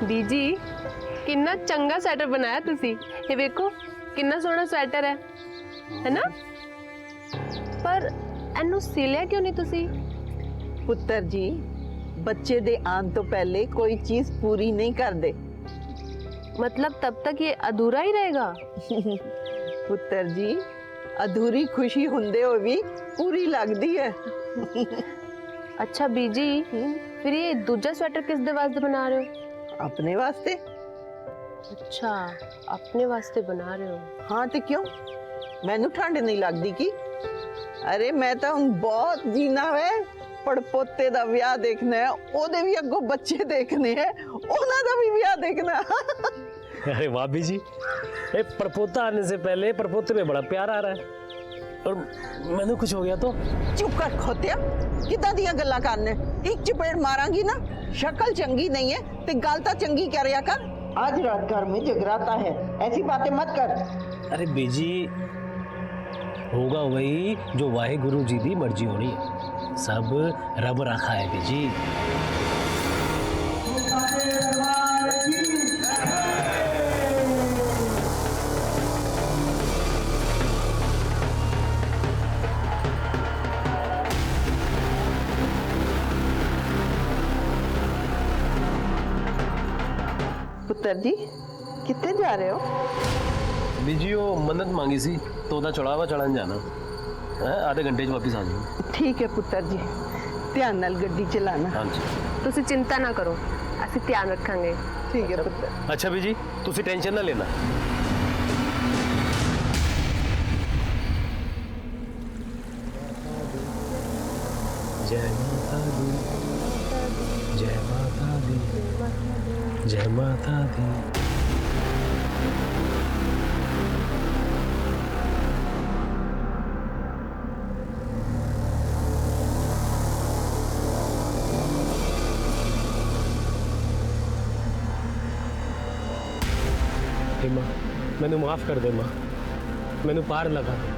बीजी किन्ना चंगा स्वेटर बनाया तुसी। ये देखो किन्ना सोहना स्वेटर है ना? पर एनू सिलिया क्यों नहीं तुसी? पुत्र जी, बच्चे दे आने तो पहले कोई चीज पूरी नहीं कर दे। मतलब तब तक ये अधूरा ही रहेगा? पुत्र जी, अधूरी खुशी हुंदे हो भी पूरी लगदी है। अच्छा बीजी, फिर ये दूजा स्वेटर किस दे वास्ते बना रहे हो? अपने वास्ते। अच्छा, अपने वास्ते बना रहे हो? हाँ तो क्यों, मैनू ठंड नहीं लगदी की? अरे मैं तो हुण बहुत जीना है, पड़पोते दा विआह देखना है, ओदे भी अगों बच्चे देखने हैं, उन्हां दा भी विआह देखना। अरे वाह बीजी, ये परपोता आने से पहले परपोते में बड़ा प्यार आ रहा है और मैंने कुछ हो गया तो? चुप कर खोतिया, किदां दियां गल्लां करने? एक चपेड़ मारांगी ना, शक्ल चंगी नहीं है ते गल तां चंगी करिया कर। आज रात घर में जगराता है, ऐसी बातें मत कर। अरे बीजी, होगा वही जो वाहे गुरु जी दी मर्जी होनी है, सब रब रखा है बीजी। पुत्र जी, कितने जा रहे हो? बीजी वो मन्नत मांगी सी तो ओदा चढ़ावा चढ़ान जाना है, आधे घंटे च वापिस आ जाऊँ। ठीक है पुत्र जी, ध्यान नाल गड्डी चलाना। हाँ जी। तुसी चिंता ना करो, ਅਸੀਂ ध्यान रखांगे। ठीक है पुत्र। अच्छा बीजी, तुसी टेंशन ना लेना। जय माता दी, जय माता दी, जय माता दी। मां, मैनू माफ कर दे मां, मैनू पार लगा दे,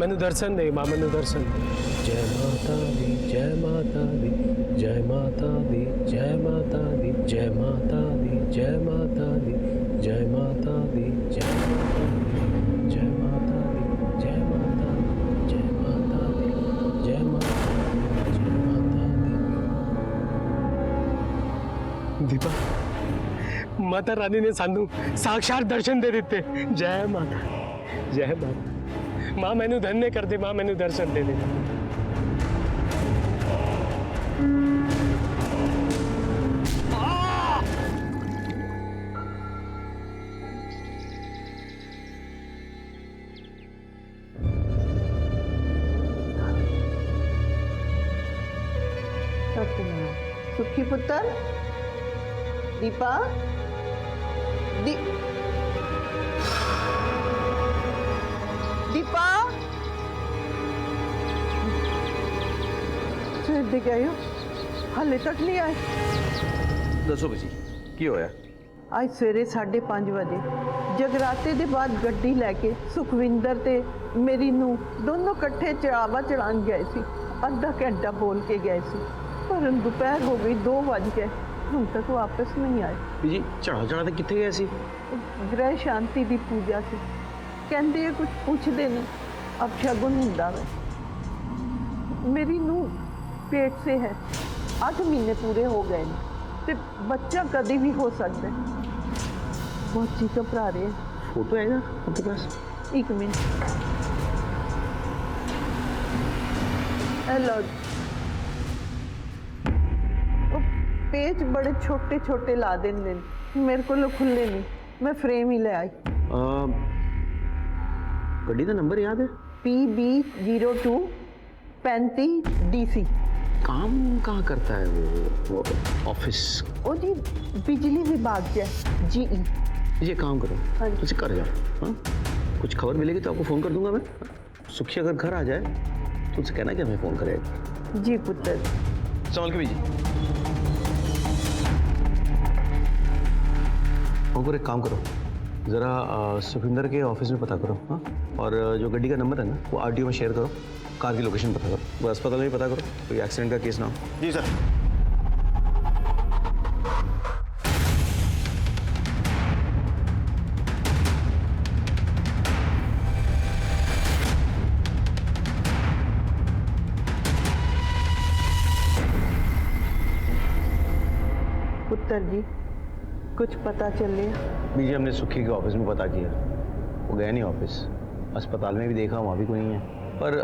मैनू दर्शन दे मां, मैनू दर्शन दे। जय माता दी, जय माता दी, जय माता दी, जय माता दी, जय माता दी, जय माता दी, जय माता दी, जय माता दी, जय माता दी, जय माता दी, जय माता दी, जय माता दी, जय माता दी। दीपा, माता रानी ने सानू साक्षात दर्शन दे दिते। जय माता, जय माता। मां मैनू धन्य कर दे, मां मैनू दर्शन दे दे। सुखी पुत्र, दीपा, दीपा, फिर देख आयो, हाले तक नहीं आए। दसो बीजी की होया? आज सवेरे 5:30 बजे जगराते के बाद गड्डी लैके सुखविंदर ते मेरी नूंह दोनों कट्ठे चढ़ावा चढ़ान गए सी। आधा घंटा बोल के गए सी, पर दोपहर हो गई, 2 बज गए, हम तक वापस नहीं आए। बीजी चढ़ा चढ़ा कितने गए सी? ग्रह शांति की पूजा से कहते हैं, कुछ पूछते नहीं, अब शगुन हुंदा वे। मेरी नूंह पेट से है, 8 महीने पूरे हो गए हैं, ते बच्चा कभी भी हो सकता है। बहुत जी घबरा रहे हैं। फोटो है ना आपके पास? 1 मिनट। हेलो, पेज बड़े छोटे छोटे ला देंगे, मेरे को खुले नहीं, मैं फ्रेम ही ले आई। गड्डी का नंबर याद है? PB02 35 DC। काम कहाँ करता है वो ऑफिस? ओ जी, बिजली विभाग है, GE। ये काम करो, हाँ जी। तुझे कर जाओ। हाँ, कुछ खबर मिलेगी तो आपको फ़ोन कर दूंगा मैं। सुखी अगर घर आ जाए तो उसे कहना कि हमें फ़ोन करेगा। जी पुत्र। संभाल के बीजी। और एक काम करो, ज़रा सुखविंदर के ऑफिस में पता करो। हाँ, और जो गड्डी का नंबर है ना वो RTO में शेयर करो, कार की लोकेशन पता करो, वो अस्पताल में पता करो, कोई एक्सीडेंट का केस ना हो। जी सर। पुत्र जी कुछ पता चले? बीजी हमने सुखी के ऑफिस में पता किया, वो गया नहीं ऑफिस। अस्पताल में भी देखा, वहाँ भी कोई नहीं है। पर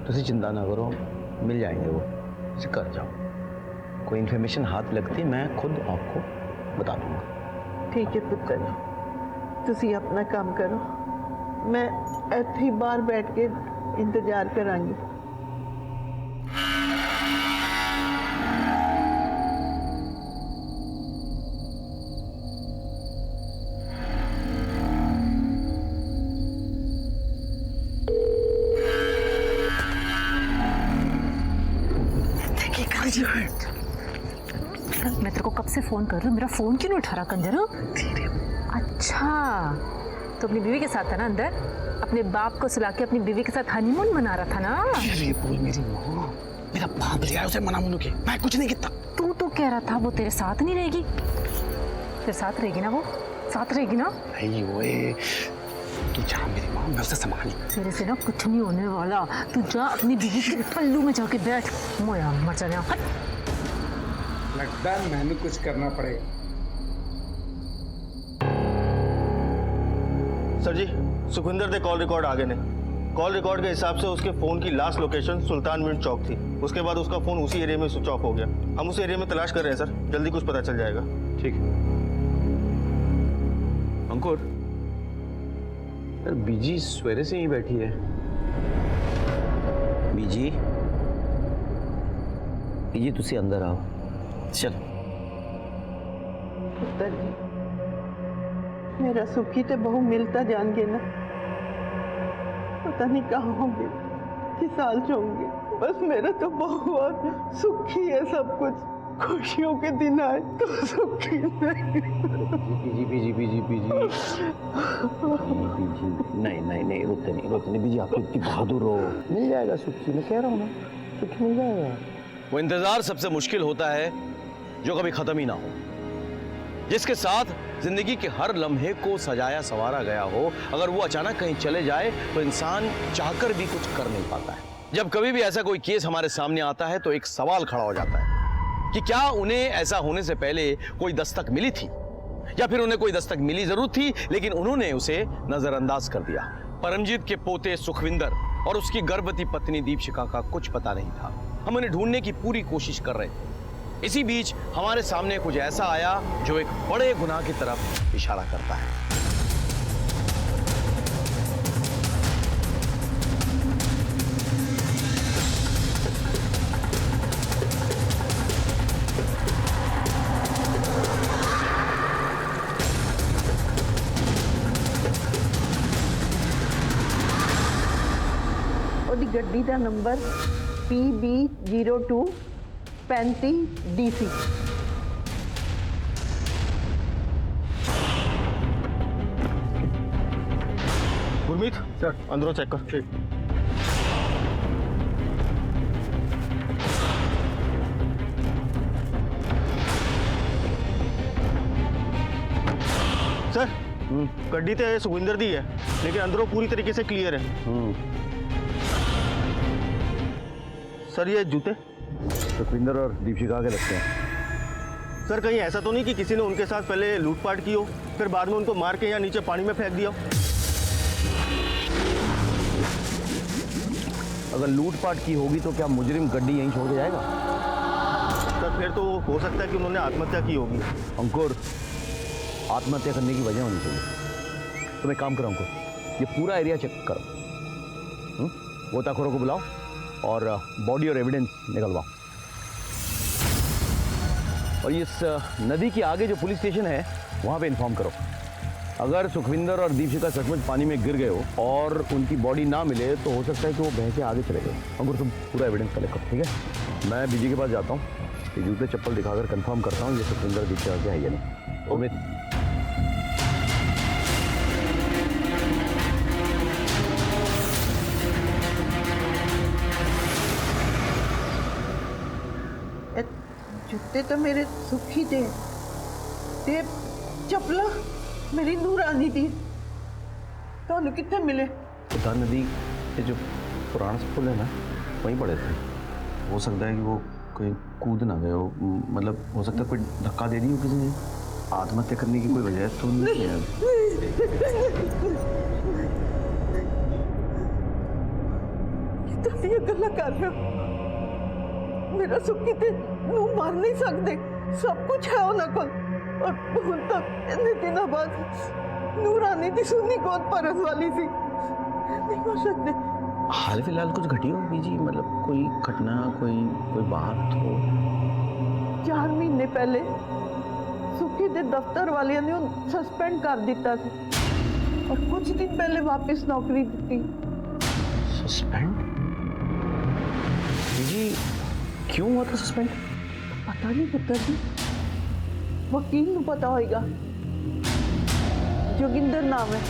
तुसी चिंता ना करो, मिल जाएंगे वो, इसे कर जाओ। कोई इन्फॉर्मेशन हाथ लगती मैं खुद आपको बता दूंगा। ठीक है पुत्र जी, तुसी अपना काम करो, मैं ਇੱਥੇ ही बाहर बैठ के इंतजार करांगी। मैं तेरे को कब से फोन कर रही हूँ, मेरा फोन क्यों नहीं उठा रहा कंजर? अच्छा, तो अपनी बीवी के साथ था ना अंदर, अपने बाप को सुला के अपनी बीवी के साथ हनीमून मना रहा था ना? ये बोल मेरी माँ, मेरा बाप लिया उसे मना मुनु के, मैं कुछ नहीं किया। तू तो कह रहा था वो तेरे साथ नहीं रहेगी, तेरे साथ रहेगी ना? वो साथ रहेगी ना? नहीं ओए, तू जा मेरी माँ, मैं उसे संभाली। तेरे से ना कुछ नहीं होने वाला, तू जा अपनी बीवी के पल्लू में जाके बैठ। मोया मर जाने, हट। लगता है मैंने कुछ करना पड़ेगा। सर जी, सुखविंदर दे कॉल रिकॉर्ड आगे ने। कॉल रिकॉर्ड के हिसाब से उसके फोन की लास्ट लोकेशन सुल्तान मिंट चौक थी। उसके बाद उसका फोन उसी एरिया में स्विच ऑफ हो गया। हम उस एरिया में तलाश कर रहे हैं सर, जल्दी कुछ पता चल जाएगा। ठीक है अंकुर, यार बीजी सवेरे से ही बैठी है। बीजी, बीजी तुसी अंदर आओ। चल। पुत्र जी, मेरा सुखी तो बहु मिलता जान गए ना, पता नहीं कहाँ होंगे, किस हाल से होंगे। बस मेरा तो बहुत सुखी है सब कुछ, खुशियों के दिन आए तो सुखी नहीं। बीजी बीजी बीजी बीजी बीजी, नहीं रोते नहीं बीजी, आप इतनी बहादुर हो। मिल जाएगा सुखी, मैं कह रहा हूँ ना, सुखी मिल जाएगा। वो इंतजार सबसे मुश्किल होता है जो कभी खत्म ही ना हो, जिसके साथ जिंदगी के हर लम्हे को सजाया संवारा गया हो। अगर वो अचानक कहीं चले जाए तो इंसान चाहकर भी कुछ कर नहीं पाता है। जब कभी भी ऐसा कोई केस हमारे सामने आता है तो एक सवाल खड़ा हो जाता है कि क्या उन्हें ऐसा होने से पहले कोई दस्तक मिली थी, या फिर उन्हें कोई दस्तक मिली जरूर थी लेकिन उन्होंने उसे नजरअंदाज कर दिया। परमजीत के पोते सुखविंदर और उसकी गर्भवती पत्नी दीपशिखा का कुछ पता नहीं था। हम उन्हें ढूंढने की पूरी कोशिश कर रहे थे। इसी बीच हमारे सामने कुछ ऐसा आया जो एक बड़े गुनाह की तरफ इशारा करता है। ਉਹਦੀ ਗੱਡੀ ਦਾ number PB02 35 DC। Gurmeet sir, अंदरों चेक कर। ठीक। सर, गड्डी तो सुखविंदर दी है लेकिन अंदरों पूरी तरीके से क्लियर है। सर ये जूते सुखविंदर और दीपशिखा के लगते हैं। सर कहीं ऐसा तो नहीं कि किसी ने उनके साथ पहले लूटपाट की हो फिर बाद में उनको मार के या नीचे पानी में फेंक दिया हो? अगर लूटपाट की होगी तो क्या मुजरिम गड्डी यहीं छोड़ के जाएगा? सर फिर तो हो सकता है कि उन्होंने आत्महत्या की होगी। अंकुर, आत्महत्या करने की वजह होनी चाहिए। तुम एक काम करो अंकुर, ये पूरा एरिया चेक करो, गोताखोरों को बुलाओ और बॉडी और एविडेंस निकलवाओ। और इस नदी के आगे जो पुलिस स्टेशन है वहाँ पे इन्फॉर्म करो। अगर सुखविंदर और दीपशिखा सचमुच पानी में गिर गए हो और उनकी बॉडी ना मिले तो हो सकता है कि वो बह के आगे चले गए। अंकुर तुम पूरा एविडेंस कलेक्ट करो, ठीक है? मैं बीजी के पास जाता हूँ, ये जूते चप्पल दिखाकर कंफर्म करता हूँ ये सुखविंदर दीपशिखा के है या नहीं। उम्मीद जूते तो मेरे सुखी थे, ते चपला मेरी नूरानी थी, तो कितने मिले? उधर नदी के जो पुराना पुल है ना वहीं पड़े थे। हो सकता है कि वो कोई कूद ना गए हो, मतलब हो सकता है कोई धक्का दे दी हो किसी ने। आत्महत्या करने की कोई वजह तो नहीं है। ये गल्ला कर रहे हो, मेरा सुखी ते नू मार नहीं सकते, सब कुछ है उन्हें को। और हुण तक इतने दिनों बाद नूरानी दी सुनी गोद परन वाली सी, नहीं हो सकते। हाल फिलहाल कुछ घटी हो बीजी, मतलब कोई घटना, कोई बात हो? 4 महीने पहले सुखी दे दफ्तर वालियां ने उन्हें सस्पेंड कर दिता था और कुछ दिन पहले वापस नौकरी दी। सस्पेंड? बीजी क्यों हुआ था सस्पेंड? पता नहीं पुत्र जी, वकील को पता होगा। जोगिंदर नाम है।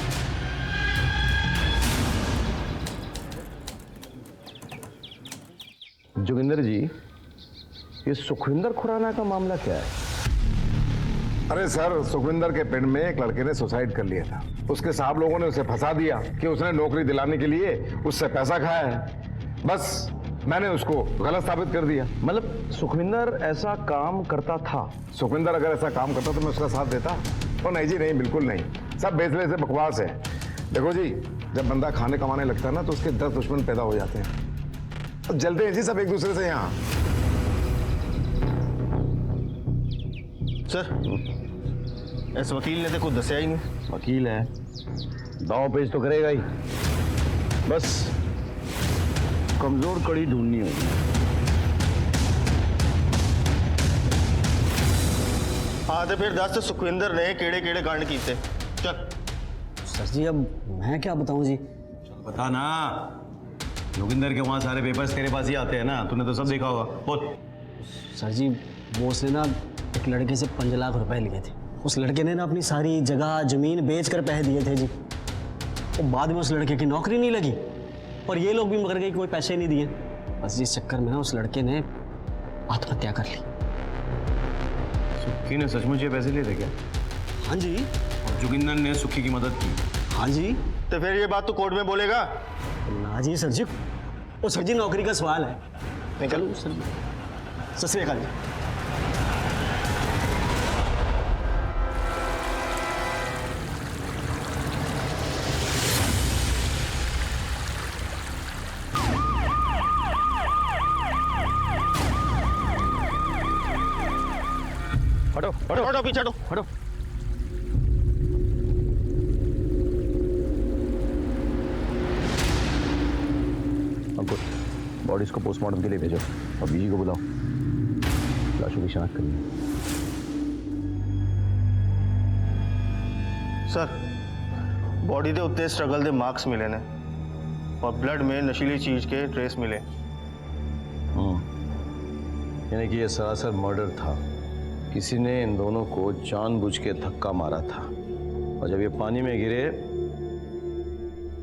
जोगिंदर जी, ये सुखविंदर खुराना का मामला क्या है? अरे सर, सुखविंदर के पिंड में एक लड़के ने सुसाइड कर लिया था। उसके साहब लोगों ने उसे फंसा दिया कि उसने नौकरी दिलाने के लिए उससे पैसा खाया है। बस मैंने उसको गलत साबित कर दिया। मतलब सुखविंदर ऐसा काम करता था? सुखविंदर अगर ऐसा काम करता तो मैं उसका साथ देता? तो नहीं जी, नहीं, बिल्कुल नहीं। सब बेचले से बकवास है। देखो जी, जब बंदा खाने कमाने लगता है ना तो उसके 10 दुश्मन पैदा हो जाते हैं। अब जलते हैं जी सब एक दूसरे से यहाँ। सर, इस वकील ने तो कुछ दसिया ही नहीं। वकील है, दाव पेश तो करेगा ही। बस कमजोर कड़ी ढूंढनी होगी। हाँ तो फिर दस सुखविंदर ने केड़े केड़े कांड किए? चल। सर जी, अब मैं क्या बताऊं जी? बता ना। जोगिंदर के वहां सारे पेपर्स तेरे पास ही आते हैं ना, तूने तो सब देखा होगा। बोल। सर जी, वो उसने ना एक लड़के से 5 लाख रुपए लिए थे। उस लड़के ने ना अपनी सारी जगह जमीन बेचकर पैसे दिए थे जी। और बाद में उस लड़के की नौकरी नहीं लगी और ये लोग भी मगर गए, कोई पैसे नहीं दिए। बस इस चक्कर में ना उस लड़के ने आत्महत्या कर ली। सुखी ने सचमुच ये पैसे लिए थे क्या? हाँ जी। और जोगिंदर ने सुखी की मदद की? हाँ जी। तो फिर ये बात तो कोर्ट में बोलेगा ना जी सर जी, वो सर जी नौकरी का सवाल है। निकल। सर जी, सत श्री अकाल जी। हटो हटो हटो, पीछे हटो हटो। अंकुर, बॉडीज को पोस्टमार्टम के लिए भेजो और बीजी को बुलाओ, लाशों की शिनाख्त करिए। सर, बॉडी के उत्ते स्ट्रगल के मार्क्स मिले ने और ब्लड में नशीली चीज के ट्रेस मिले। यानी कि ये सरासर मर्डर था। किसी ने इन दोनों को जानबूझ के धक्का मारा था और जब ये पानी में गिरे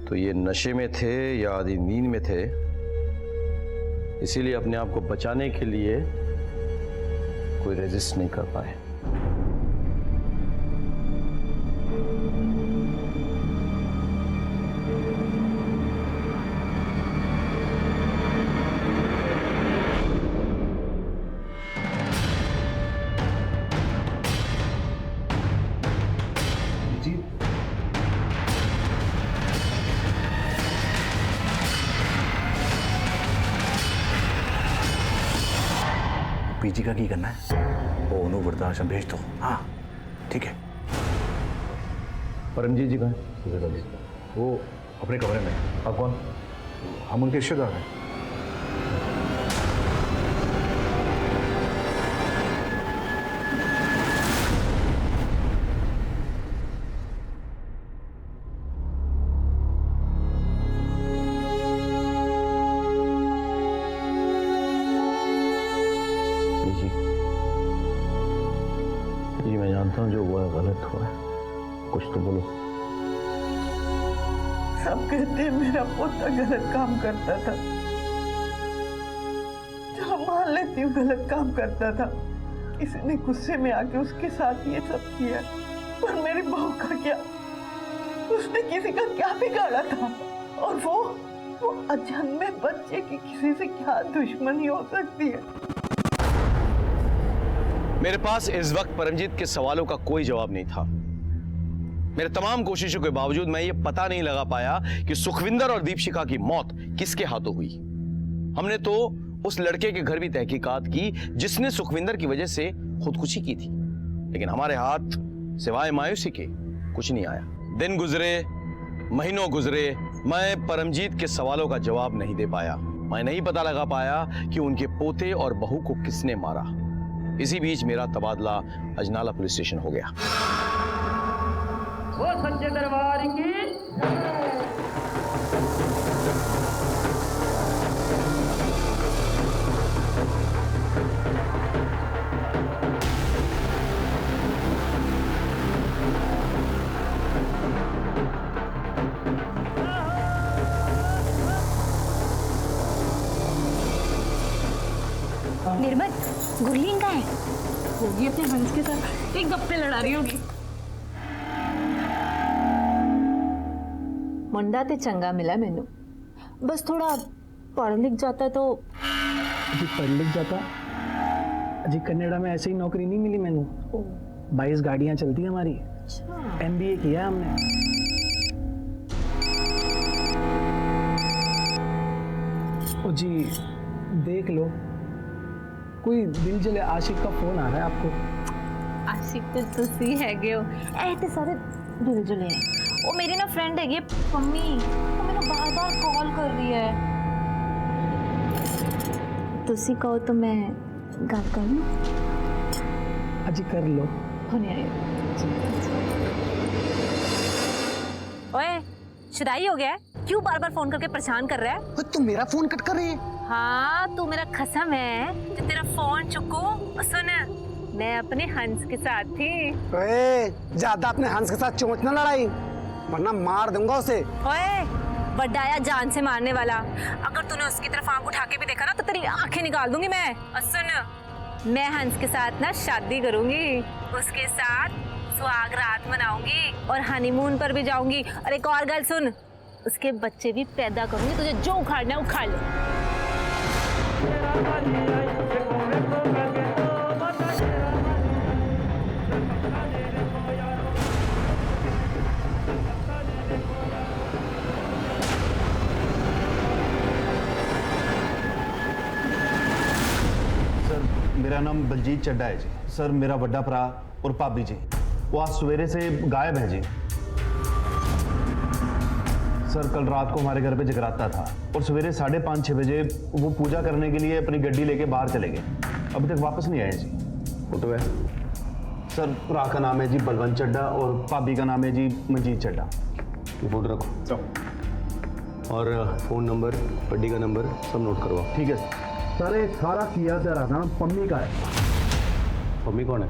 तो ये नशे में थे या आधी नींद में थे, इसीलिए अपने आप को बचाने के लिए कोई रेजिस्ट नहीं कर पाए। पीजी का की करना है? वो उन्होंने वृद्धाश्रम भेज दो। हाँ ठीक है। परमजीत जी कहाँ हैं? वो अपने कमरे में। आप कौन? हम उनके रिश्तेदार हैं। जी मैं जानता हूँ जो हुआ है गलत हुआ है, कुछ तो बोलो। सब कहते हैं मेरा पोता गलत काम करता था। चलो मान लेती हूँ गलत काम करता था, किसी ने गुस्से में आके उसके साथ ये सब किया, पर मेरी बहू का क्या? उसने किसी का क्या बिगाड़ा था? और वो अजन्मे बच्चे की किसी से क्या दुश्मनी हो सकती है? मेरे पास इस वक्त परमजीत के सवालों का कोई जवाब नहीं था। मेरे तमाम कोशिशों के बावजूद मैं ये पता नहीं लगा पाया कि सुखविंदर और दीपशिखा की मौत किसके हाथों हुई। हमने तो उस लड़के के घर भी तहकीकात की जिसने सुखविंदर की वजह से खुदकुशी की थी, लेकिन हमारे हाथ सिवाय मायूसी के कुछ नहीं आया। दिन गुजरे, महीनों गुजरे, मैं परमजीत के सवालों का जवाब नहीं दे पाया। मैं नहीं पता लगा पाया कि उनके पोते और बहू को किसने मारा। इसी बीच मेरा तबादला अजनाला पुलिस स्टेशन हो गया। वो सच्चे दरबार की निर्मल, गुरलीन कहाँ है? होगी अपने हंस के साथ एक गप्पे लड़ा रही होगी। मुंडा ते चंगा मिला मैनू, बस थोड़ा पढ़ लिख जाता तो। जी पढ़ लिख जाता जी, कनाडा में ऐसे ही नौकरी नहीं मिली मैनू। 22 गाड़ियां चलती हैं हमारी। MBA किया हमने। ओ जी देख लो, कोई दिल जले आशिक का फोन आ रहा है आपको। आशिक तो तुसी है गयो, ऐसे सारे दिल जले हैं। वो मेरी ना फ्रेंड है पम्मी, वो मैंने बार-बार कॉल कर रही है। तुसी कहो तो मैं गल कर लूं? अजी कर लो। होने आए। ओए, शुदाई हो गया है? क्यों बार-बार फोन करके परेशान कर रहा है? तू मेरा फोन कट कर रही है? हाँ, तू मेरा खसम है जो तेरा फोन चुकू। सुन, मैं अपने हंस के साथ थी। ज्यादा अपने हंस के साथ चोंच ना लड़ाई, वरना मार दूंगा उसे। ओए, बड्डाया जान से मारने वाला, अगर तूने उसकी तरफ आंख उठा के भी देखा ना तो तेरी आंखें निकाल दूंगी मैं। और सुन, मैं हंस के साथ ना शादी करूंगी, उसके साथ सुहाग रात मनाऊंगी और हनीमून पर भी जाऊंगी। और एक और गल सुन, उसके बच्चे भी पैदा करूंगी, तुझे जो उखाड़ना है उखाड़ ले। मेरा नाम बलजीत चड्डा है जी। सर मेरा वड्डा भरा और भाभी जी वो आज सवेरे से गायब है जी। सर कल रात को हमारे घर पे जगराता था और सवेरे 5:30-6 बजे वो पूजा करने के लिए अपनी गड्डी लेके बाहर चले गए, अभी तक वापस नहीं आए जी। फोटो है सर, भरा का नाम है जी बलवंत चड्डा और भाभी का नाम है जी मंजीत चड्डा। फोटो रखो और फ़ोन नंबर, गड्डी का नंबर सब नोट करवाओ। ठीक है सर। सारा किया तेरा नाम पम्मी का है। पम्मी कौन है?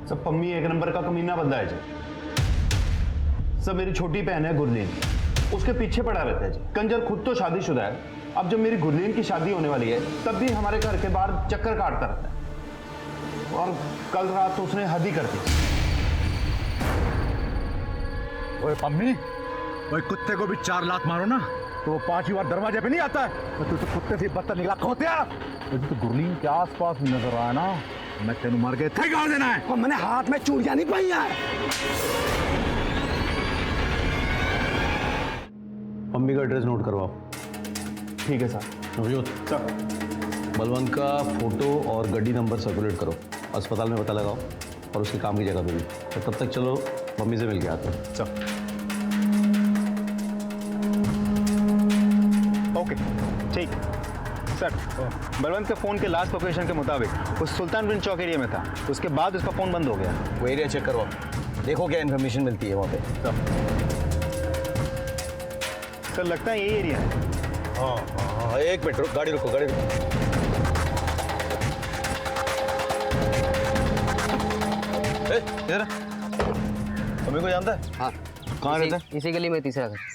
सब पम्मी एक नंबर का कमीना बंदा है जी। सब मेरी छोटी बहन है गुरलीन, उसके पीछे पड़ा रहता है जी। कंजर खुद तो शादीशुदा है, अब जब मेरी गुरलीन की शादी होने वाली है तब भी हमारे घर के बाहर चक्कर काटता रहता है। और कल रात तो उसने हद ही कर दी। ओए पम्मी, ओए कुत्ते को भी 4 लात मारो ना तो वो 5वीं बार दरवाजे पे नहीं आता है। तू तो कुत्ते से बदतर निकला खोतिया। तो गुरलीन के आसपास नजर आया ना, मैं तेन मार के थे गाड़ देना है। और मैंने हाथ में चूड़ियां नहीं पाई है। मम्मी का एड्रेस नोट करवाओ। ठीक है सर। नवजोत सर, बलवंत का फोटो और गड्डी नंबर सर्कुलेट करो, अस्पताल में पता लगाओ और उसके काम की जगह पे भी। तो तब तक चलो मम्मी से मिल के आते हैं। सर ओके ठीक सर। बलवंत के फ़ोन के लास्ट लोकेशन के मुताबिक वो सुल्तानगंज चौक एरिया में था, उसके बाद उसका फ़ोन बंद हो गया। वो एरिया चेक करवाओ, देखो क्या इन्फॉर्मेशन मिलती है वहाँ पे। सर लगता है यही एरिया है। हाँ, 1 मिनट रुको, गाड़ी रुको, गाड़ी रुको। इधर मम्मी को जानता है? हाँ। कहाँ रहता है? इसी गली में तीसरा घर।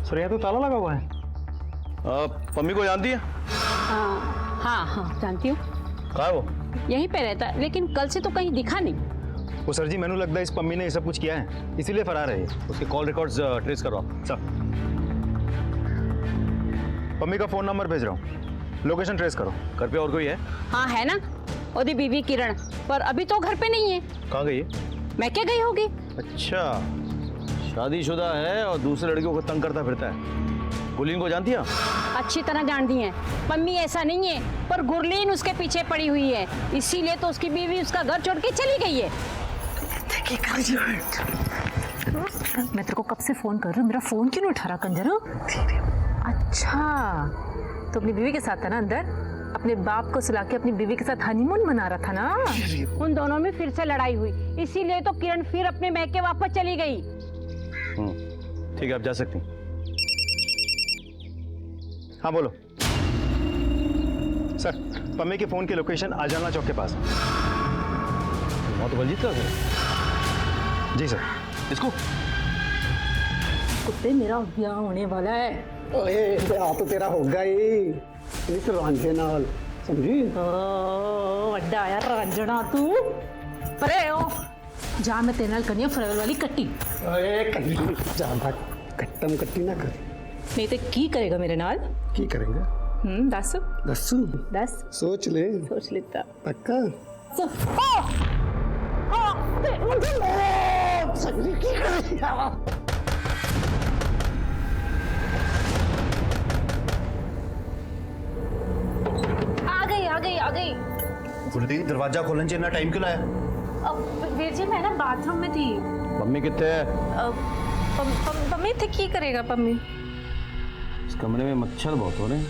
सर यहाँ तो ताला लगा हुआ है। मम्मी को जानती है? हाँ जानती हूँ। कहाँ है वो? यहीं पे रहता है, लेकिन कल से तो कहीं दिखा नहीं। वो सर जी मैंने लगता है इस पम्मी ने ये सब कुछ किया है, इसीलिए फरार है। उसके कॉल रिकॉर्ड्स ट्रेस करवाओ। सर मम्मी का फोन नंबर भेज रहा हूँ, लोकेशन ट्रेस करो। घर पे और कोई है? हाँ है ना, ओदी बीवी किरण, पर अभी तो घर पे नहीं है। कहाँ गई है? मैं क्या गई होगी? अच्छा, शादीशुदा है और दूसरे लड़कियों को तंग करता फिरता है। गुरलीन को जानती है? अच्छी तरह जानती है मम्मी, ऐसा नहीं है, पर गुरलीन उसके पीछे पड़ी हुई है, इसीलिए तो उसकी बीवी उसका घर छोड़ के चली गई है। मैं तेरे को कब से फोन कर रही हूँ, मेरा फोन क्यों नहीं उठा रहा कंजर? अच्छा, तो अपनी बीवी के साथ था ना अंदर, अपने बाप को सुला के अपनी बीवी के साथ हनीमून मना रहा था ना। उन दोनों में फिर से लड़ाई हुई, इसीलिए तो किरण फिर अपने मैके वापस चली गई। ठीक है, आप जा सकती हैं। हाँ बोलो सर, मम्मी के फोन की लोकेशन आजाना चौक के पास है। वहाँ तो बलजीत का घर है। जी सर। इसको कुत्ते, मेरा ब्याह होने वाला है। ओए ब्याह तो तेरा होगा ही इस रांझे नाल, समझी? वड्डा आया रांझना तू, परे हो जा, मैं तेरे नाल करनी है फरवल वाली कट्टी। ओए कट्टी ज्यादा कट्टम कट्टी ना कर। नहीं तो की करेगा मेरे नाल? की करेंगे? दस दसू दस सोच ले, सोच लेता। पक्का? सगरी की करेगा? आ गई। गुरदीप दरवाजा खोलने चाहिए ना, टाइम क्यों लाया? अब वीर जी मैं ना बाथरूम में थी। मम्मी कितने है? पम्मी थे, की करेगा पम्मी? इस कमरे में मच्छर बहुत हो रहे हैं।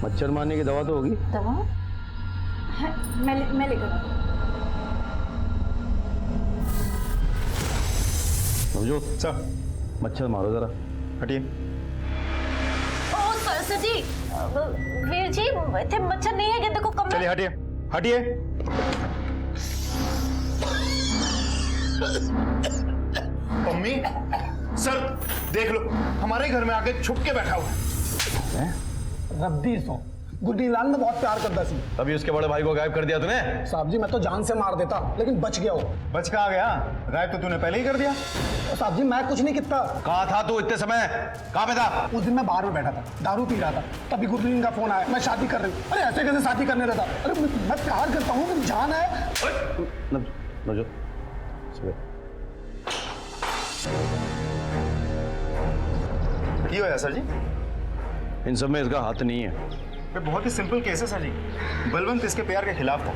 मच्छर मारने की दवा तो होगी? दवा है, मैं लेकर। समझो सर मच्छर मारो जरा। हटिए। ओ सर जी, वीर जी इतने मच्छर नहीं है, ये देखो कमरे। चलिए हटिए हटिए। मम्मी सर देख लो, हमारे घर में आके छुप के बैठा हुआ है। रब्बी सो गुड्डी लाल में बहुत प्यार करता सी। तभी उसके बड़े भाई को गायब कर दिया तूने? साहब जी मैं तो जान से मार देता, लेकिन बच गया हो। बच कहाँ गया? गायब तो तूने पहले ही कर दिया। साहब जी मैं कुछ नहीं किया। कहाँ था तू इतने समय? कहाँ पे था? उस दिन मैं बाहर में बैठा था, दारू पी रहा था, तभी गुरलीन का फोन आया, मैं शादी कर रही हूँ। अरे ऐसे कैसे शादी करने देता? अरे मैं प्यार करता हूँ, मेरी जान है। क्यों है सर जी? इन सब में इसका हाथ नहीं है। ये बहुत ही सिंपल केस है सर जी। बलवंत इसके प्यार के खिलाफ था,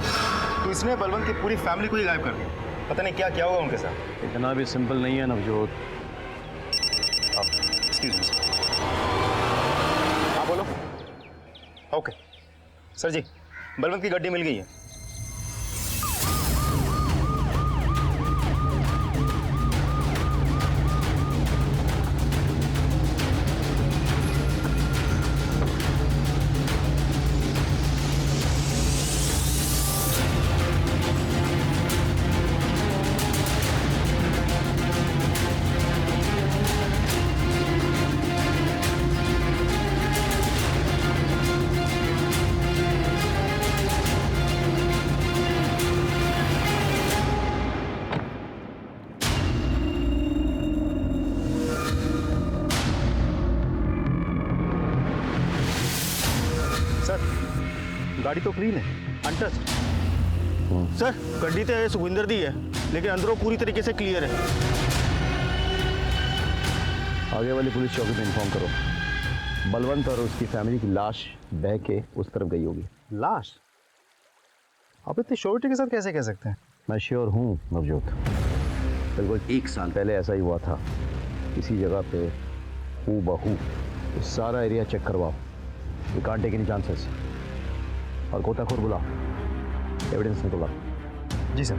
तो इसने बलवंत की पूरी फैमिली को ही गायब कर दिया। पता नहीं क्या क्या होगा उनके साथ। इतना भी सिंपल नहीं है नवजोत। Excuse me sir. हाँ बोलो। ओके सर जी, बलवंत की गड्डी मिल गई है। गाड़ी तो क्लीन है, अनटच्ड। सर गड्डी तो सुखविंदर दी है, लेकिन अंदरों पूरी तरीके से क्लियर है। आगे वाली पुलिस चौकी पे इन्फॉर्म करो। बलवंत और उसकी फैमिली की लाश बह के उस तरफ गई होगी। लाश? आप इतनी श्योरिटी के साथ कैसे कह सकते हैं? मैं श्योर हूँ नवजोत। बिल्कुल 1 साल पहले ऐसा ही हुआ था। इसी जगह पे हूबहू सारा एरिया चेक करवाओ। We can't take any chances. और गोताखोर बुलाओ, एविडेंस निकलवाओ। जी सर।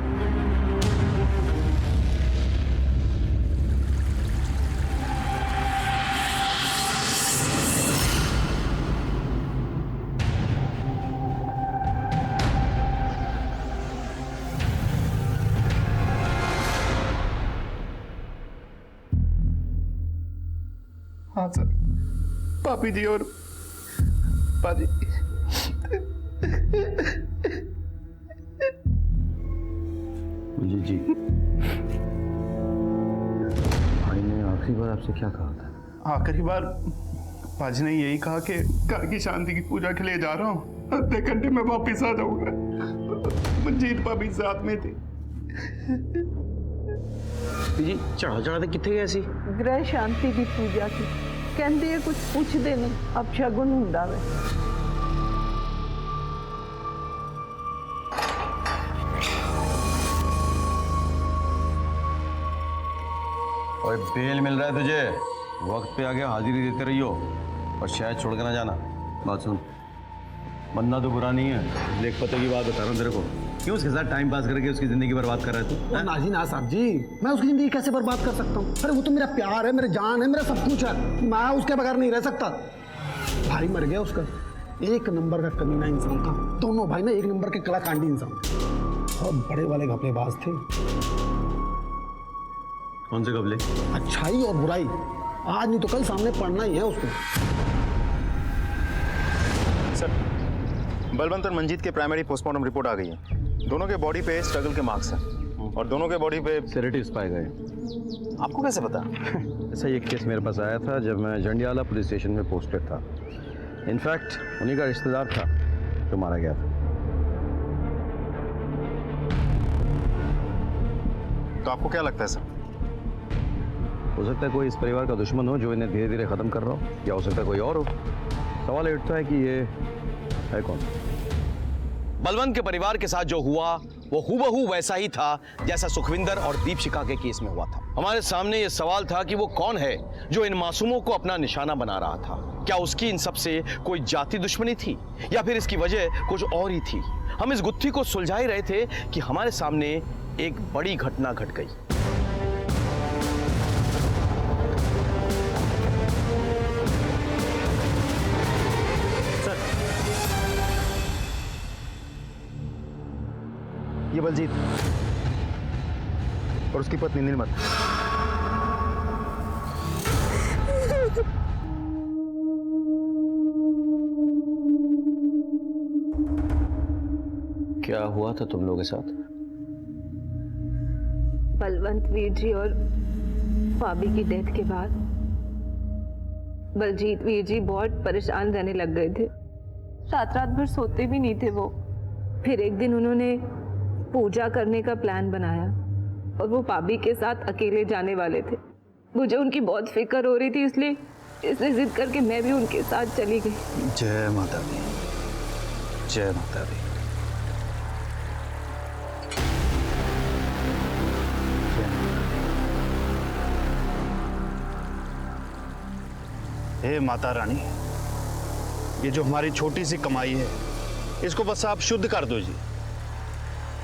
हाँ सर, पापी जी और पाजी। जी भाई ने आखिरी बार आपसे क्या कहा था? आखिरी बार पाजी ने यही कहा कि घर की शांति की पूजा के लिए जा रहा हूँ, आधे घंटे में वापिस आ जाऊंगा। मंजीत भाभी साथ में थी। जी चढ़ा चढ़ाते कितने गए सी? ਗ੍ਰਹਿ ਸ਼ਾਂਤੀ ਦੀ ਪੂਜਾ ਸੀ। ਕਹਿੰਦੇ ਆ ਕੁਝ ਪੁੱਛਦੇ ਨੇ ਅਪਸ਼ਗੁਨ ਹੁੰਦਾ ਵੇ। और बेल मिल रहा है तुझे, वक्त पे आके हाजिरी देते रहियो और शायद छोड़ के ना जाना। बात सुन, बंदा तो बुरा नहीं है, देख पते की बात बता रहा हूँ तेरे को। क्यों उसके साथ टाइम पास करके उसकी जिंदगी बर्बाद कर रहा है तू? नाजी ना साहब जी, मैं उसकी जिंदगी कैसे बर्बाद कर सकता हूँ? अरे वो तो मेरा प्यार है, मेरी जान है, मेरा सब कुछ है। मैं उसके बगैर नहीं रह सकता। भाई मर गया उसका, एक नंबर का कमीना इंसान था। दोनों भाई ना एक नंबर के कलाकांडी इंसान, बहुत बड़े वाले घपलेबाज थे। कौन से कबले? अच्छाई और बुराई आज नहीं तो कल सामने पड़ना ही है उसको। सर, बलवंत और मंजीत के प्राइमरी पोस्टमार्टम रिपोर्ट आ गई है। दोनों के बॉडी पे स्ट्रगल के मार्क्स हैं और दोनों के बॉडी पे सेडेटिव्स पाए गए। आपको कैसे पता? ऐसा एक केस मेरे पास आया था जब मैं जंडियाला पुलिस स्टेशन में पोस्टेड था। इनफैक्ट उन्हीं का रिश्तेदार था जो मारा गया था। तो आपको क्या लगता है सर? हो सकता है कोई इस परिवार का दुश्मन हो जो इन्हें धीरे धीरे खत्म कर रहा हो, या हो सकता है कोई और हो। सवाल ये उठता है कि ये है कौन? बलवंत के परिवार के साथ जो हुआ वो हूबहू वैसा ही था जैसा सुखविंदर और दीपशिखा के केस में हुआ था। हमारे सामने ये सवाल था कि वो कौन है जो इन मासूमों को अपना निशाना बना रहा था। क्या उसकी इन सब से कोई जाति दुश्मनी थी या फिर इसकी वजह कुछ और ही थी? हम इस गुत्थी को सुलझा ही रहे थे कि हमारे सामने एक बड़ी घटना घट गई। ये बलजीत और उसकी पत्नी नीलमत। क्या हुआ था तुम लोगों के साथ? बलवंत वीर जी और भाभी की डेथ के बाद बलजीत वीर जी बहुत परेशान रहने लग गए थे। रात रात भर सोते भी नहीं थे वो। फिर एक दिन उन्होंने पूजा करने का प्लान बनाया और वो भाभी के साथ अकेले जाने वाले थे। मुझे उनकी बहुत फिक्र हो रही थी, इसलिए जिद करके मैं भी उनके साथ चली गई। जय माता दी, जय माता दी। हे माता रानी, ये जो हमारी छोटी सी कमाई है इसको बस आप शुद्ध कर दो जी।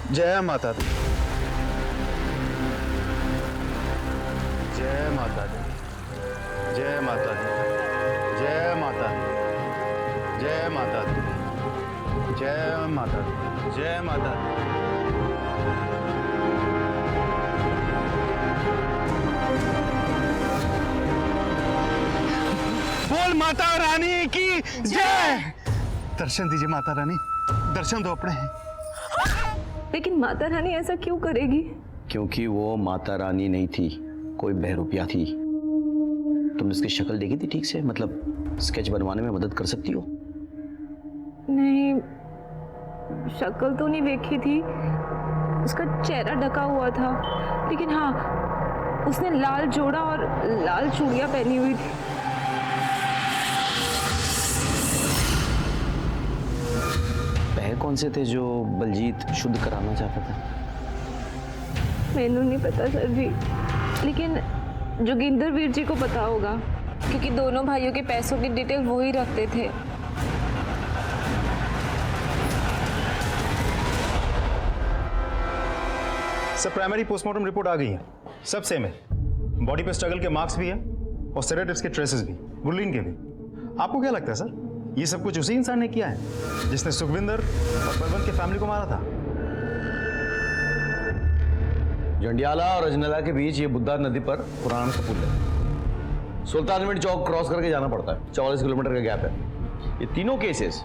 जय माता दी, जय माता दी, जय माता दी, जय माता दी, जय माता दी, जय माता दी, जय माता दी। बोल माता रानी की जय। दर्शन दीजिए माता रानी, दर्शन दो अपने हैं। लेकिन माता रानी ऐसा क्यों करेगी? क्योंकि वो माता रानी नहीं थी, कोई बहरूपिया थी। तुमने उसकी शक्ल देखी थी ठीक से? मतलब स्केच बनवाने में मदद कर सकती हो? नहीं, शक्ल तो नहीं देखी थी, उसका चेहरा ढका हुआ था। लेकिन हाँ, उसने लाल जोड़ा और लाल चूड़ियां पहनी हुई थी। पैर कौन से थे जो बलजीत शुद्ध कराना चाहता था? मैनू नहीं पता सर जी, लेकिन जोगिंदर वीर जी को पता होगा क्योंकि दोनों भाइयों के पैसों की डिटेल वो ही रखते थे। सर, प्राइमरी पोस्टमार्टम रिपोर्ट आ गई है, सब सेम है। बॉडी पे स्ट्रगल के मार्क्स भी है और सेडेटिव्स के ट्रेसेस भी, गुरलीन के भी। आपको क्या लगता है सर, ये सब कुछ उसी इंसान ने किया है जिसने सुखविंदर और बलवंत के फैमिली को मारा था? जंडियाला और अजनला के बीच ये बुद्धा नदी पर पुराना सा पुल है। सुल्तानविंड चौक क्रॉस करके जाना पड़ता है, 44 किलोमीटर का गैप है। ये तीनों केसेस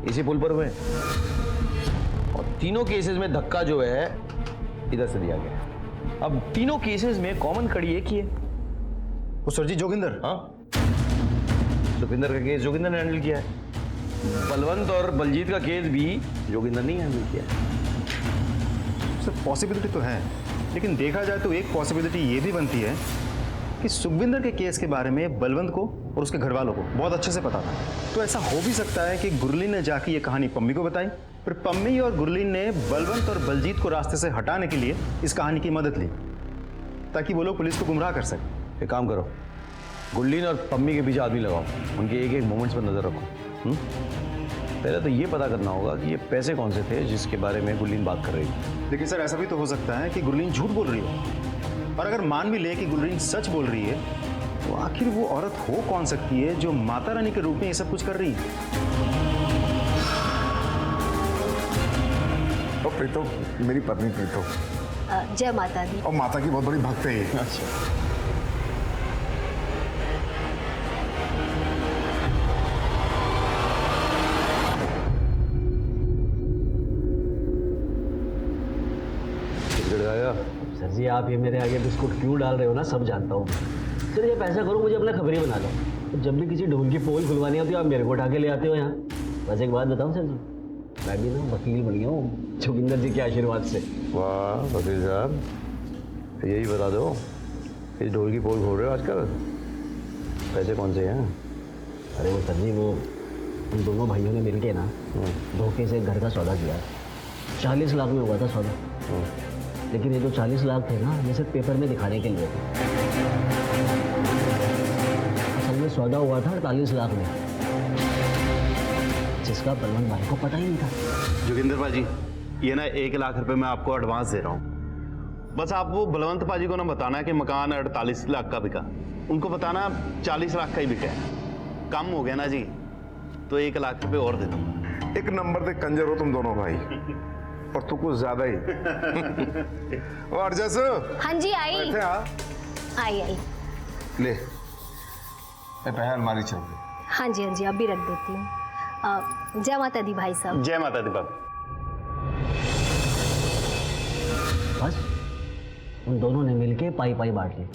इसी पुल पर हुए हैं और तीनों केसेस में धक्का जो है इधर से दिया गया है। अब तीनों केसेस में कॉमन कड़ी एक ही है। वो सर जी जोगिंदर। हाँ, सुखविंदर का केस जोगिंदर ने हैंडल किया है। बलवंत और बलजीत का केस भी जोगिंदर ने हैंडल किया है। सर पॉसिबिलिटी तो है, लेकिन देखा जाए तो एक पॉसिबिलिटी ये भी बनती है कि सुखविंदर के केस के बारे में बलवंत को और उसके घर वालों को बहुत अच्छे से पता था। तो ऐसा हो भी सकता है कि गुरलीन ने जाके ये कहानी पम्मी को बताई, फिर पम्मी और गुरलीन ने बलवंत और बलजीत को रास्ते से हटाने के लिए इस कहानी की मदद ली, ताकि वो लोग पुलिस को गुमराह कर सकें। एक काम करो, गुरलीन और पम्मी के पीछे आदमी लगाओ, उनके एक एक मोमेंट्स पर नजर रखो। पहले तो ये पता करना होगा कि ये पैसे कौन से थे जिसके बारे में गुरलीन बात कर रही थी। लेकिन सर ऐसा भी तो हो सकता है कि गुरलीन झूठ बोल रही हो, और अगर मान भी ले कि गुरलीन सच बोल रही है, तो आखिर वो औरत हो कौन सकती है जो माता रानी के रूप में ये सब कुछ कर रही है? तो प्रीतो, मेरी पत्नी प्रीतो, जय माता दी। और माता की बहुत बड़ी भक्त है ये। अच्छा, सर जी आप ये मेरे आगे बिस्कुट क्यों डाल रहे हो ना, सब जानता हूँ। सर ये पैसा करो, मुझे अपना खबरी बना लो। तो जब भी किसी ढोल की पोल खुलवानी होती है आप मेरे को उठा के ले आते हो यहाँ। बस एक बात बताऊँ सर जी, मैं भी ना वकील बन गया हूँ जोगिंदर जी के आशीर्वाद से। वाह वकील साहब, यही बता दो, इस ढोल की पोल खोल रहे हो आजकल, पैसे कौन से हैं? अरे वो सर जी वो उन दोनों भाइयों ने मिलके ना धोखे से घर का सौदा किया। 40 लाख में हुआ था सौदा, लेकिन ये जो 40 लाख थे ना ये सिर्फ पेपर में दिखाने के लिए थे। असल में सौदा हुआ था 48 लाख में, जिसका बलवंत भाई को पता ही नहीं था। जोगिंदर पाजी, ये ना 1 लाख रुपए मैं आपको एडवांस दे रहा हूँ। बस आप वो बलवंत पाजी को ना बताना कि मकान 48 लाख का बिका, उनको बताना 40 लाख का ही बिका है। कम हो गया ना जी, तो 1 लाख रुपए और दे दूँ। एक नंबर पे कंजर हो तुम दोनों भाई, और तू कुछ ज्यादा ही। और जैसे हाँ जी आई बैठे आई आई। ले पहले अलमारी चल रही। हाँ जी अभी रख देती हूँ। जय माता दी भाई साहब। जय माता दी बाबू। बस उन दोनों ने मिलके पाई पाई बांट ली।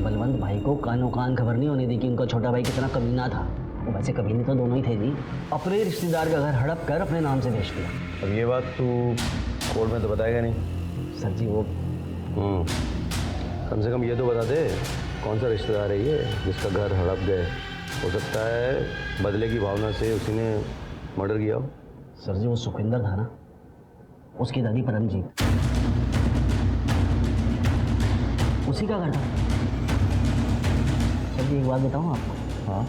बलवंत भाई को कानों कान खबर नहीं होने दी कि उनका छोटा भाई कितना कमीना था। वो वैसे कमीने तो दोनों ही थे जी, अपने रिश्तेदार का घर हड़प कर अपने नाम से बेच दिया। अब ये बात तू कोर्ट में तो बताएगा नहीं? सर जी वो कम से कम ये तो बता दे कौन सा रिश्तेदार है ये जिसका घर हड़प गए। हो सकता है बदले की भावना से उसी ने मर्डर किया हो। सर जी वो सुखविंदर था ना, उसकी दादी परमजीत, उसी का घर था। सर जी एक बात बताऊँ आपको? हाँ,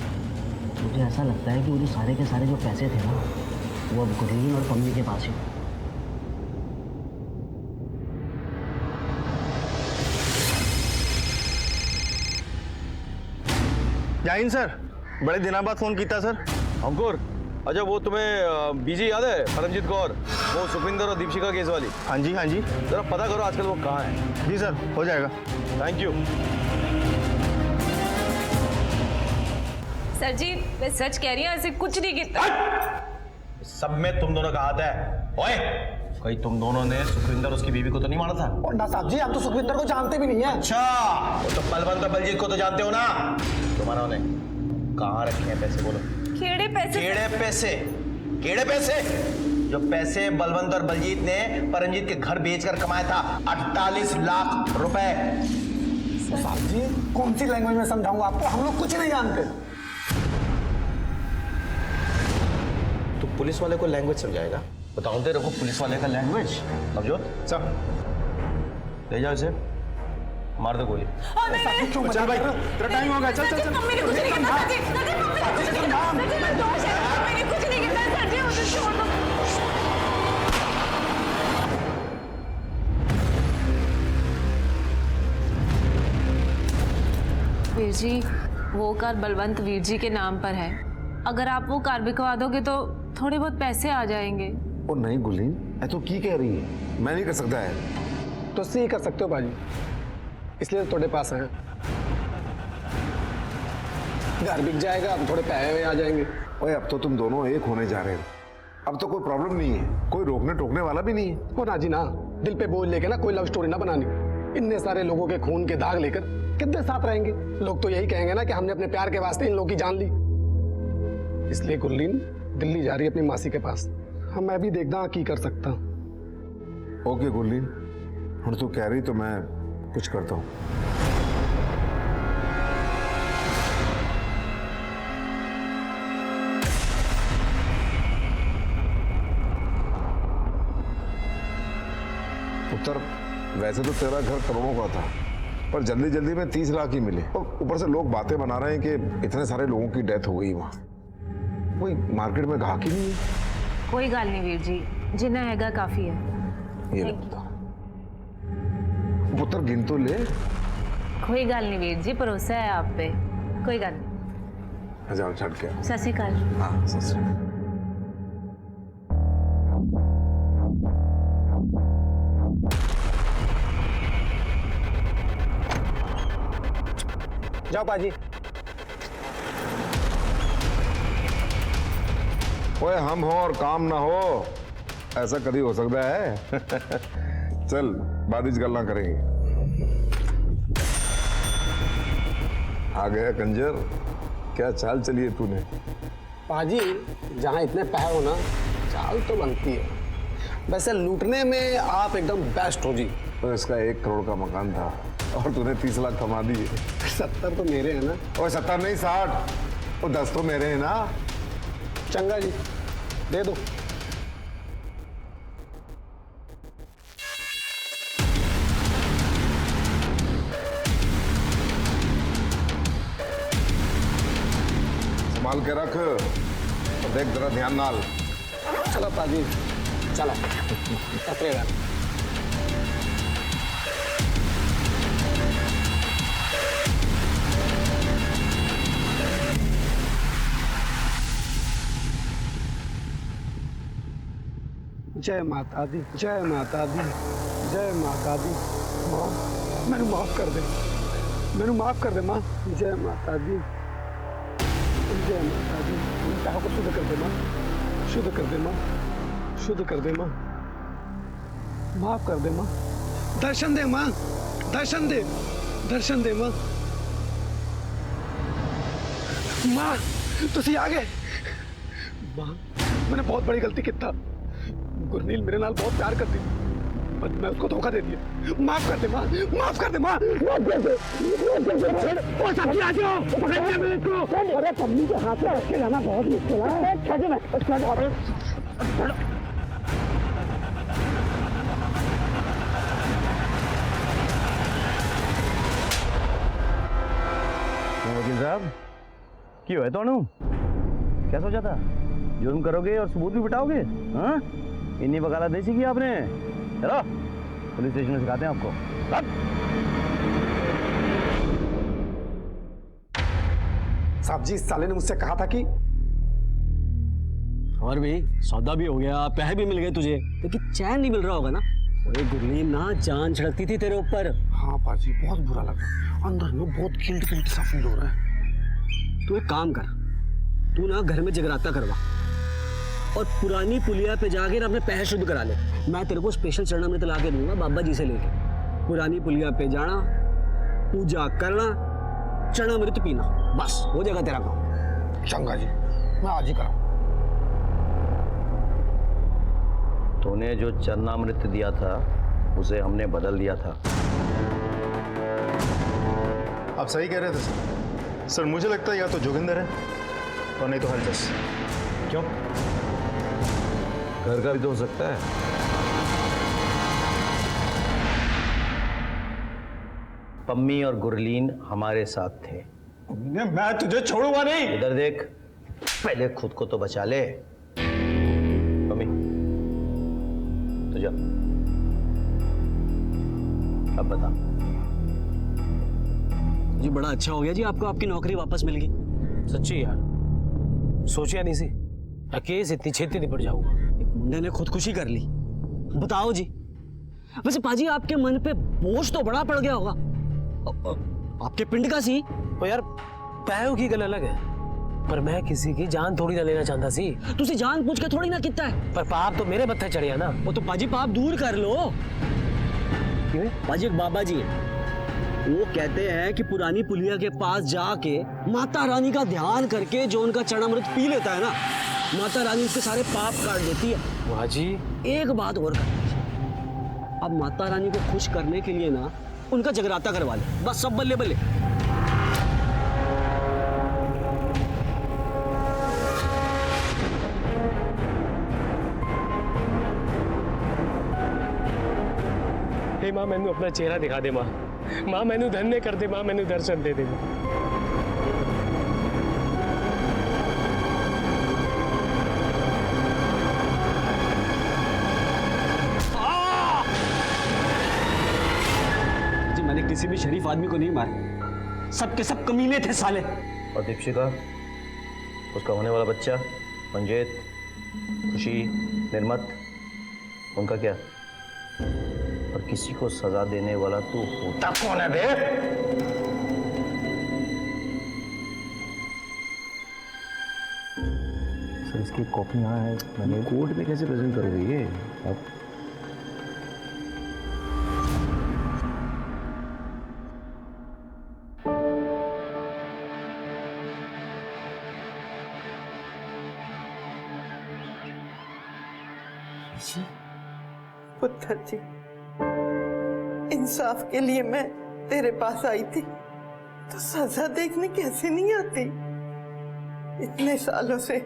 मुझे ऐसा लगता है कि वो जो सारे के सारे जो पैसे थे ना वो अब गुरलीन और पम्मी के पास ही। जाइन सर, बड़े दिनों बाद फोन किया सर। अंकुर, अच्छा वो तुम्हें बीजी याद है परमजीत कौर, वो सुखविंदर और दीपशिका केस वाली? हाँ जी जरा पता करो आजकल वो कहाँ है। जी सर, हो जाएगा। Thank you. सर जी मैं सच कह रही हूँ, ऐसे कुछ नहीं किया। सब में तुम दोनों का हाथ है। ओए, कहीं तुम दोनों ने सुखविंदर उसकी बीवी को तो नहीं मारा था? और ना साहब जी आप तो सुखविंदर को जानते भी नहीं है। अच्छा, वो तो बलवंत और बलजीत को तो जानते हो ना। तुम्हारा ने कहाँ रखे हैं पैसे? बोलो। केड़े पैसे? केड़े पैसे? केड़े पैसे? जो पैसे बलवंत और बलजीत ने परमजीत के घर बेचकर कमाया था 48 लाख रुपए। साहब जी कौन सी लैंग्वेज में समझाऊंगा आपको, हम लोग कुछ नहीं जानते। तो पुलिस वाले को लैंग्वेज समझाएगा? बताओ तेरे को पुलिस वाले का लैंग्वेज समझो। सर ले जाओ इसे, मार दो गोली। चल भाई, तेरा टाइम हो गया। चल चल चल। मैंने कुछ नहीं किया सर जी, मैंने कुछ नहीं किया सर जी, मुझे छोड़ दो। वीर जी वो कार बलवंत वीर जी के नाम पर है, अगर आप वो कार बिकवा दोगे तो थोड़े बहुत पैसे आ जाएंगे। और नहीं गुरलीन, ऐ तो की कह रही है, मैं नहीं कर सकता है। तो सी कर सकते हो बाजी, इसलिए तो थोड़े पास हैं। घर बिक जाएगा, अब थोड़े पैसे आ जाएंगे। ओए अब तो तुम दोनों एक होने जा रहे हो, अब तो कोई प्रॉब्लम नहीं है, कोई रोकने टोकने वाला भी नहीं है। वो ना जी ना, दिल पे बोझ लेके ना कोई लव स्टोरी ना बनानी। इतने सारे लोगों के खून के दाग लेकर कितने साथ रहेंगे? लोग तो यही कहेंगे ना कि हमने अपने प्यार के वास्ते इन लोगों की जान ली। इसलिए गुरलीन दिल्ली जा रही है अपनी मासी के पास। हाँ मैं भी देखदा की कर सकता। ओके गुरलीन, हुण तू कह रही तो मैं कुछ करता हूँ। उत्तर, वैसे तो तेरा घर करोड़ों का था, पर जल्दी जल्दी में 30 लाख ही मिले, और ऊपर से लोग बातें बना रहे हैं कि इतने सारे लोगों की डेथ हो गई वहां। कोई मार्केट में ग्राहक ही नहीं है। कोई गल नहीं वीर जी, जिन्ना हैगा काफी है। ये ले पुत्र, पुत्र गिन तो ले। कोई गल नहीं वीर जी, भरोसा है आप पे, कोई गल नहीं। जाओ छड़ के। सत श्री अकाल। हाँ सत श्री अकाल। जाओ पाजी। ओए हम हो और काम ना हो, ऐसा कभी हो सकता है? चल बाद इस गल्ला करेंगे। आ गया कंजर, क्या चाल चली है तूने? पाजी जहाँ इतने पैसे हो ना, चाल तो बनती है। वैसे लूटने में आप एकदम बेस्ट हो जी। तो इसका 1 करोड़ का मकान था और तूने 30 लाख कमा दिए। 70 तो मेरे हैं ना। और 70 नहीं 60, और 10 तो मेरे हैं ना। चंगा जी, दे दो। संभाल के रख और देख जरा ध्यान नाल। चलो पाजी चलो, कतरेगा। जय माता दी, जय माता दी, जय माता दी। माँ मैंने माफ कर दे, मैंने माफ कर दे माँ। जय माता दी, जय माता दी। चाहो को शुद्ध कर दे माँ, शुद्ध कर दे माँ, शुद्ध कर दे माँ, माफ कर दे माँ। दर्शन दे माँ, दर्शन दे, दर्शन दे माँ। माँ तुसी आ गए। माँ मैंने बहुत बड़ी गलती की था। गुरनील मेरे नाल बहुत प्यार करती, पर मैं उसको धोखा दे दिया। माफ कर दे माँ, माफ कर दे माँ। अरे पम्मी के हाथ में रख के लाना बहुत मुश्किल है। वकील साहब क्यों है तोनू? क्या सोचा था? जुर्म करोगे और सबूत भी बिठाओगे? हाँ, इन्हीं वकालत देसी की आपने। चलो पुलिस स्टेशन में सिखाते हैं आपको। साहब जी, साले ने मुझसे कहा था कि और भी सौदा भी हो गया, पैसे भी मिल गए तुझे, लेकिन चैन नहीं मिल रहा होगा ना। ओए गुरलीन ना जान छिड़कती थी तेरे ऊपर। हाँ पाजी बहुत बुरा लगा, अंदर में बहुत गिल्ट गिल्ट सा फील हो रहा है। तू एक काम कर, तू ना घर में जगराता करवा और पुरानी पुलिया पे जाके ना अपने पैसे शुद्ध करा ले। मैं तेरे को स्पेशल चरणामृत ला के दूंगा बाबा जी से लेके। पुरानी पुलिया पे जाना, पूजा करना, चरणामृत पीना, बस हो जाएगा तेरा काम। चंगा जी, मैं आज ही कराऊं। तूने जो चरणामृत दिया था उसे हमने बदल दिया था। आप सही कह रहे थे सर। सर मुझे लगता है या तो जोगिंदर है और नहीं तो हरजस। क्यों? घर का भी तो हो सकता है। पम्मी और गुरलीन हमारे साथ थे। मैं तुझे छोड़ूंगा नहीं। इधर देख, पहले खुद को तो बचा ले। पम्मी तो जा, अब बता। जी बड़ा अच्छा हो गया जी, आपको आपकी नौकरी वापस मिल गई। सच्ची यार, सोचा नहीं सी केस इतनी छेती निपट जाऊंगा। मुंडे ने खुदकुशी कर ली। बताओ जी, वैसे पाजी आपके मन पे बोझ तो बड़ा पड़ गया होगा। आपके पिंड का सी। तो यार पैरों की गल अलग है, पर मैं किसी की जान थोड़ी ना लेना चाहता सी। तुसी जान पूछ के थोड़ी ना कितना है। पर पाप तो मेरे मत्थे चढ़िया ना। वो तो पाजी पाप दूर कर लो। क्यों? पाजी एक बाबा जी है, वो कहते हैं कि पुरानी पुलिया के पास जाके माता रानी का ध्यान करके जो उनका चरणामृत पी लेता है ना, माता रानी उसके सारे पाप काट देती है। वाह जी, एक बात और कर, अब माता रानी को खुश करने के लिए ना उनका जगराता करवा ले, बस सब बल्ले बल्ले। हे मां, मैनू अपना चेहरा दिखा दे मां। मां मैनू धन्य कर दे मां, मैनू दर्शन दे दे मां। जी मैंने किसी भी शरीफ आदमी को नहीं मारा, सबके सब कमीने थे साले। और दीपशिका, उसका होने वाला बच्चा मंजेत, खुशी, निर्मत, उनका क्या? और किसी को सजा देने वाला तू होता कौन है बे? सर इसकी कॉपी यहाँ है, मैंने कोर्ट में कैसे प्रेजेंट करोगे ये आप? पुत्र जी, इंसाफ के लिए मैं तेरे पास आई थी, तो सजा देखने कैसे नहीं आती? इतने सालों से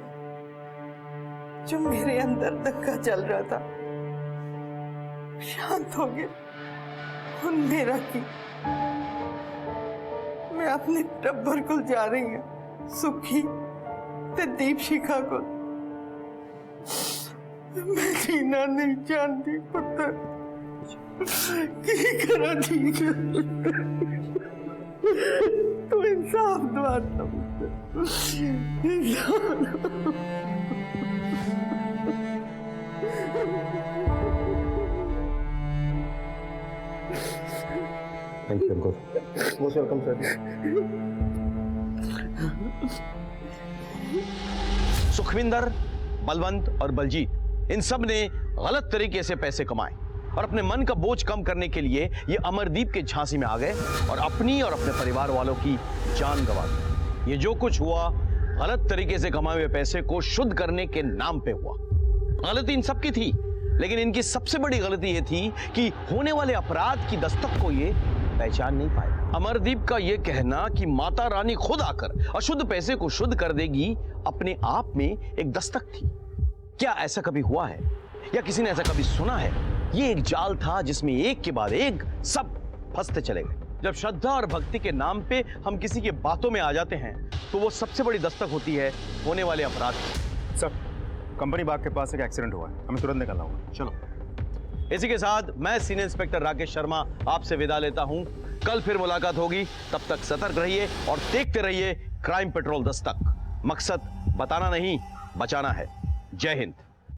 जो मेरे अंदर धक्का चल रहा था शांत हो गया। और मेरा की मैं अपने टब्बर को जा रही हूँ, सुखी ते दीपशिखा को। मैं जीना नहीं जानती पुत्र, की करा ठीक है, तो इंसाफ दवाता पुत्र, thank you Ankur. Most welcome sir. Sukhwinder, Balwant और बलजीत, इन सब ने गलत तरीके से पैसे कमाए और अपने मन का बोझ कम करने के लिए ये अमरदीप के झांसे में आ गए और अपनी और अपने परिवार वालों की जान गंवा दी। ये जो कुछ हुआ गलत तरीके से कमाए हुए पैसे को शुद्ध करने के नाम पे हुआ। गलती इन सबकी थी, लेकिन इनकी सबसे बड़ी गलती ये थी कि होने वाले अपराध की दस्तक को ये पहचान नहीं पाए। अमरदीप का ये कहना कि माता रानी खुद आकर अशुद्ध पैसे को शुद्ध कर देगी अपने आप में एक दस्तक थी। क्या ऐसा कभी हुआ है या किसी ने ऐसा कभी सुना है? ये एक जाल था जिसमें एक के बाद एक सब फंसते चले गए। जब श्रद्धा और भक्ति के नाम पे हम किसी के बातों में आ जाते हैं तो वो सबसे बड़ी दस्तक होती है होने वाले अपराध की। सर, कंपनी बाग के पास एक एक्सीडेंट हुआ है, हमें तुरंत निकलना होगा। चलो। इसी के साथ मैं सीनियर इंस्पेक्टर राकेश शर्मा आपसे विदा लेता हूं। कल फिर मुलाकात होगी, तब तक सतर्क रहिए और देखते रहिए क्राइम पेट्रोल दस्तक। मकसद बताना नहीं, बचाना है। जय हिंद।